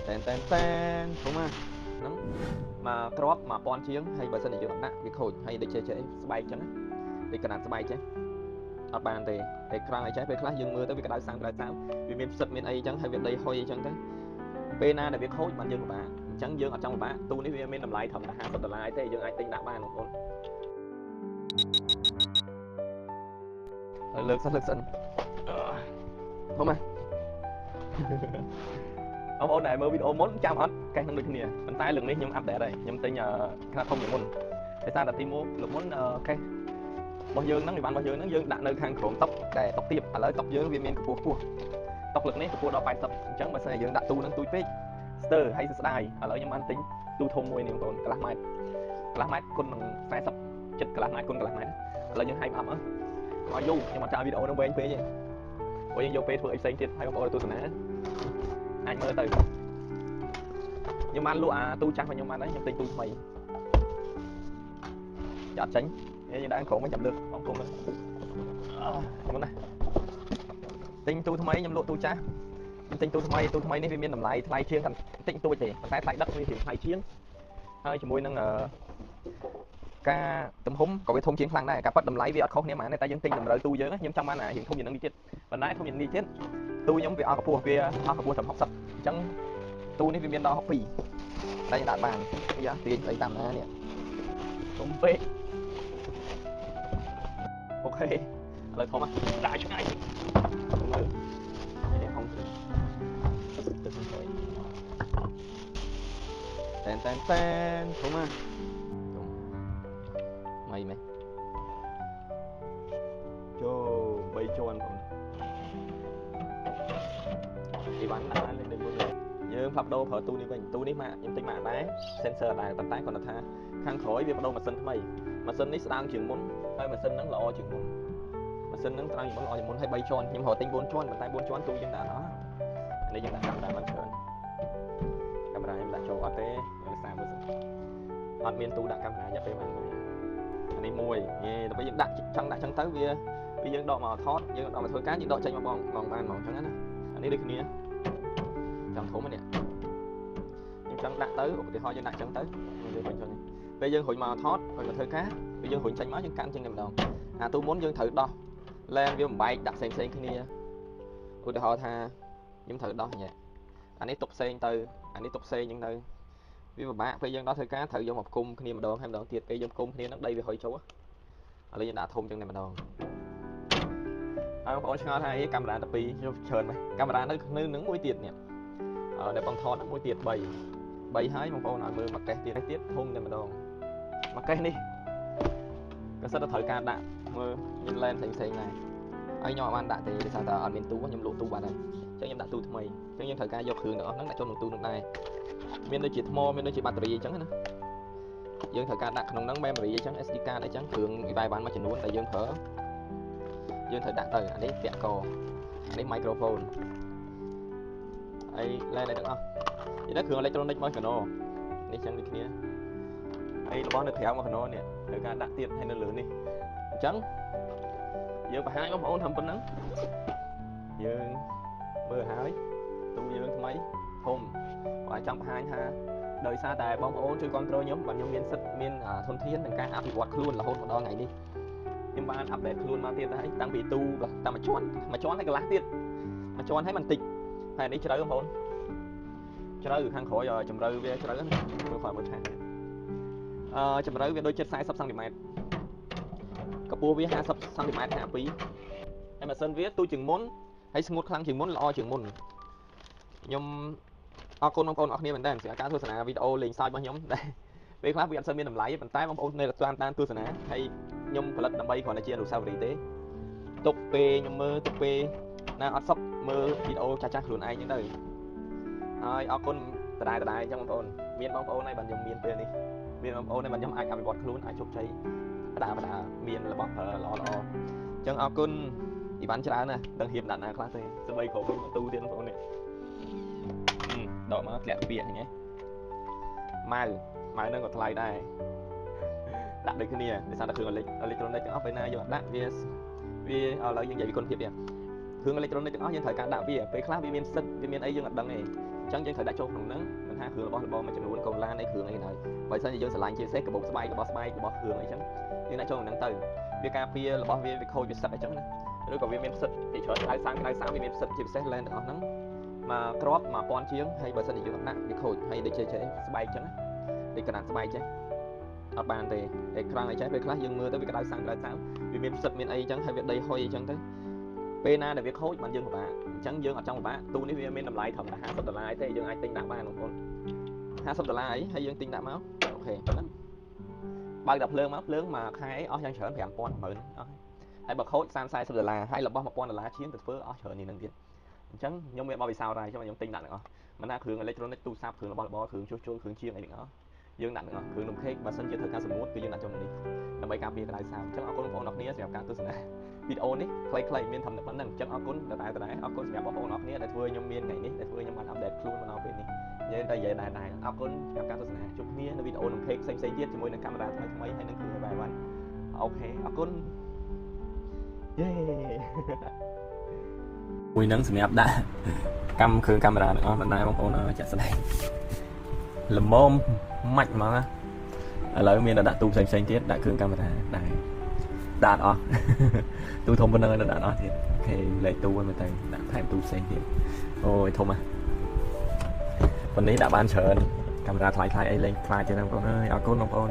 តែនព្រមហ្នឹងមកក្របមក1000ជាងហើយបើសិនជាយើងដាក់វាខូចហើយដូចជាស្បែកចឹងដូចកណាត់ស្បែកចេះអត់បានទេពេលខ្លាំងអីចេះពេលខ្លះយើងមើលទៅវាក្តៅសាំងវាមានផ្សិតមានអីចឹងហើយវាដីហុយអីចឹងទៅពេលណាដែលវាខូចបានយើងពិបាកអញ្ចឹងយើងអត់ចង់ពិបាកទូនេះវាមានតម្លៃត្រឹមតែ$50ទេយើងអាចទិញដាក់បានបងប្អូនលើកសិនព្រមបងប្អូនដែលមើលវីដេអូមុនចាំអត់កេះនឹងដូចគ្នាប៉ុន្តែរឿងនេះខ្ញុំអាប់ដេតហើយខ្ញុំទិញខ្នាតធំជាងមុនដោយសារតែទី1លើកមុនកេះរបស់យើងហ្នឹងរបស់យើងហ្នឹងយើងដាក់នៅខាងក្រោមតុកតែតុកទាបឥឡូវតុកយើងវាមានកម្ពស់ខ្ពស់តុកលើកនេះកម្ពស់ដល់80អញ្ចឹងបើសិនជាយើងដាក់ទូហ្នឹងទូចពេកស្ទើរហើយស្ដាយឥឡូវខ្ញុំបានទិញទូធំមួយនេះបងប្អូនកន្លះម៉ែត្រគុណនឹង40ចិត្តកន្លះម៉ែត្រគុណកន្លះម៉ែត្រឥឡូវយើងហាយអាប់មកយូរខ្ញុំអត់ចាំវីដេអូនឹងវែងពេកទេព្រោះយើងយកពេលធ្វើអីផ្សេងទៀតហើយបងប្អូនទស្សនាអាចមើលទៅខ្ញុំបានលក់ទូចាស់របស់ខ្ញុំបានហើយខ្ញុំទិញទូថ្មីចាត់ចេញយើងដាក់ក្រុមវិញចាំលើកបងប្អូនមើលមុនណាទិញទូថ្មីខ្ញុំលក់ទូចាស់ទិញទូថ្មីនេះវាមានតម្លៃថ្លៃជាងតិចតួចទេប៉ុន្តែថ្លៃដឹកវាថ្លៃជាងហើយជាមួយនឹងការទំហំក៏វាធំជាងខ្លាំងដែរការប៉ັດតម្លៃវាអត់ខុសគ្នាហ្មងតែយើងទិញតម្រូវទូយើងខ្ញុំចង់បានរៀងធំជាងនឹងនេះទៀតប៉ុន្តែធំជាងនេះទៀតទូខ្ញុំវាអស់កម្ពស់ត្រឹម60អញ្ចឹងទូនេះវាមានដល់62តែយើងដាក់បានយ៉ាទាញស្អីតាមណានេះធំពេកអូខេឥឡូវធំដាក់ឆ្ងាយមើលនេះហុងទៅសំខាន់តែនធំម៉ៃមែនចូល3ជាន់បងអីវ៉ាន់ដាក់លេងដូចមុនយើងផ្លាប់ដូរប្រើទូនេះវិញទូនេះមកខ្ញុំទិញមកដែរ sensor ដែរប៉ុន្តែគាត់ថាខាងក្រោយវាបដូរម៉ាស៊ីនថ្មីម៉ាស៊ីននេះស្ដើងជាងមុនហើយម៉ាស៊ីនហ្នឹងល្អជាងមុនម៉ាស៊ីនហ្នឹងស្ដើងជាងមុនល្អជាងមុនហើយ3ជាន់ខ្ញុំរកទិញ4ជាន់ប៉ុន្តែ4ជាន់ទូយើងដាក់អត់នេះយើងដាក់កាមេរ៉ាបានច្រើនកាមេរ៉ាខ្ញុំដាក់ចូលអត់ទេយើងសាកមើលសិនអត់មានទូដាក់កាមេរ៉ាយ៉ាប់ពេលបានអានេះមួយដល់ពេលយើងដាក់ចង់ដាក់ចឹងទៅវាយើងដកមកថតយើងដកមកធ្វើការយើងដកចេញមកបងបានហ្មងចឹងណាអានេះដូចគ្នាចង់ធំនេះយើងចង់ដាក់ទៅឧទាហរណ៍យើងដាក់ចឹងទៅយើងវិញខ្លួននេះពេលយើងរុញមកថតរុញមកធ្វើការពេលយើងរុញចេញមកយើងកាន់ចឹងតែម្ដងអាទូមុនយើងត្រូវដោះឡែនវាបំបែកដាក់ផ្សេងគ្នាឧទាហរណ៍ថាខ្ញុំត្រូវដោះញ៉ែអានេះទុកផ្សេងទៅអានេះទុកផ្សេងចឹងទៅវាពិបាកពេលយើងដោះធ្វើការត្រូវយកមកផ្គុំគ្នាម្ដងហើយម្ដងទៀតពេលយើងផ្គុំគ្នានឹងដីវាហុយចូលឥឡូវយើងដាក់ធំចឹងតែម្ដងហើយបងប្អូនឆ្ងល់ថាអីកាមេរ៉ា12ខ្ញុំច្រើនមែនកាមេរ៉ានៅនឹងមួយទៀតនេះដែលបងថតមួយទៀត3ហើយបងប្អូនឲ្យមើលមួយកេះទៀតធំតែម្ដងមួយកេះនេះក៏សិតតែត្រូវការដាក់មើលខ្ញុំឡែនផ្សេងដែរហើយខ្ញុំអត់បានដាក់ទេដោយសារតែអត់មានទូខ្ញុំលក់ទូបានហើយអញ្ចឹងខ្ញុំដាក់ទូថ្មីអញ្ចឹងយើងត្រូវការយកគ្រឿងទាំងអស់ហ្នឹងដាក់ចូលក្នុងទូនឹងដែរមានដូចជាថ្មមានដូចជាបាក់តេរីអញ្ចឹងណាយើងត្រូវការដាក់ក្នុងហ្នឹង memory អញ្ចឹង SD card អីចឹងគ្រឿងវាបានមួយចំនួនដែលយើងប្រើយើងត្រូវដាក់ទៅអានេះពាក់កអានេះ microphone ហើយឡែនអីទាំងអស់នេះគ្រឿង electronic មកកណោនេះចឹងដូចគ្នាហើយរបស់នៅក្រៅមកកណោនេះត្រូវការដាក់ទៀតហើយនៅលើនេះអញ្ចឹងយើងបង្ហាញបងប្អូនធ្វើប៉ុណ្ណឹងយើងមើលហើយទូយើងថ្មីធំបើចង់បង្ហាញថាដោយសារតែបងប្អូនជួយគ្រប់គ្រងខ្ញុំបាទខ្ញុំមានសិទ្ធិមានធនធានក្នុងការអភិវឌ្ឍខ្លួនរហូតមកដល់ថ្ងៃនេះខ្ញុំបានអាប់ដេតខ្លួនមកទៀតហើយតាំងពីទូតាមមួយជាន់ហើយកន្លះទៀតមួយជាន់ហើយមិនតិចហើយនេះជ្រៅបងប្អូនជ្រៅខាងក្រោយជម្រៅវាជ្រៅមើលkhỏiមើលថាជម្រៅវាដូចជិត40 សង់ទីម៉ែត្រកម្ពស់វា50 សង់ទីម៉ែត្រ52ហើយម៉ាស៊ីនវាទូជាងមុនហើយស្ងួតខ្លាំងជាងមុនល្អជាងមុនខ្ញុំអរគុណបងប្អូនអរគ្នាមែនតើសម្រាប់ការទស្សនាវីដេអូលេងសើចរបស់ខ្ញុំដែលពេលខ្លះវាអត់សូវមានតម្លៃប៉ុន្តែបងប្អូននៅតាមទស្សនាហើយខ្ញុំផលិតដើម្បីគ្រាន់តែជាអនុស្សាវរីយ៍ទេទុកពេលខ្ញុំមើលទុកពេលណាអត់សុខមើលវីដេអូចាស់ខ្លួនឯងចឹងទៅហើយអរគុណដដែលចឹងបងប្អូនមានបងប្អូនហើយបាទខ្ញុំមានពេលនេះមានបងប្អូនហើយបាទខ្ញុំអាចអភិវឌ្ឍខ្លួនអាចជោគជ័យបដាមានរបស់ប្រើល្អអញ្ចឹងអរគុណអ៊ីវ៉ាន់ច្រើនណាស់ដឹងហ៊ានដាក់ណាខ្លះទេស្បីគ្រប់វិញទូទៀតបងប្អូននេះដកមកធ្លាក់ពាកហ្នឹងម៉ៅហ្នឹងក៏ថ្លៃដែរដាក់ដូចគ្នាដោយសារតែគ្រឿងអេឡិចត្រូនិកទាំងអស់ពេលណាយកដាក់វាឥឡូវយើងនិយាយពីគុណភាពវាគ្រឿងអេឡិចត្រូនិកទាំងអស់យើងត្រូវការដាក់វាពេលខ្លះវាមានសិតវាមានអីយើងអត់ដឹងទេ chẳng chẳng thời đại châu thằng nắng mình ha thường là bo mà chừng muốn còn lan đây thường này này vậy sao dương sờ lạnh chia sẻ cái bộ sờ bay cái bo thường này chẳng nhưng đại châu thằng nắng từ việc cà phê là bo việc khôi việc sạch chẳng rồi còn việc miếng sạch thì trời đại sáng việc miếng sạch chia sẻ lên được nắng mà crop mà pon chiếng hay bởi sao thì dương nặng việc khôi hay để chơi sờ bay chẳng để cái đàn sờ bay chứ ở bàn thì để khang lại trái về khác dương mưa tới việc đại sáng vì miếng sạch miếng ấy chẳng hay việc đây hôi chẳng thế pena để việc khôi bạn dương một bạn chẳng dương ở trong một bạn tu nếu viên làm lại thầm là $20 thì dương ai tin đạm ba không $20 ấy hay dương tin đạm máu ok đó bao đập lớn mà khai ở trong trở thành pon mở hay bật khối san sai $20 hay là bao một pon là chiến từ phớ ở trở nhìn năng tiền chẳng nhóm miệng bao bị sao ra cho mà nhóm tin đạm được mà na thường electronic tu sáp thường là bao thường thường chiên này đó dương đạn được thường nồng khét và sân chơi thời ca sớm mút cứ dương đạn trong mình đi là mấy cam bia tại sao chắc ở con nọc nia sẽ gặp cá tư này video này play miền thầm được bắn năng chắc ở con tại ở con sẽ gặp con nọc nia để thuê nhóm miền ngày ní để thuê nhóm bạn update luôn mà nó bên này như đây vậy đài ở con gặp cá tư này chụp nia là video nồng khét xanh tiết cho môi năng camera mấy hay năng cười bài văn ok ở con yeah mùi nắng sẽ gặp đã cam khử camera nữa lần này con nó chả này là mồm mạnh mà lời miền là đã tu xanh tiết đã khử camera đại đạn ọ tôi thông bên nơi là đạn ọ thì ok lấy tu bên tay đã thay tu xanh tiết ôi thông àวันนี้đã ban sờn camera thay ấy lên thay cho nên con ơi con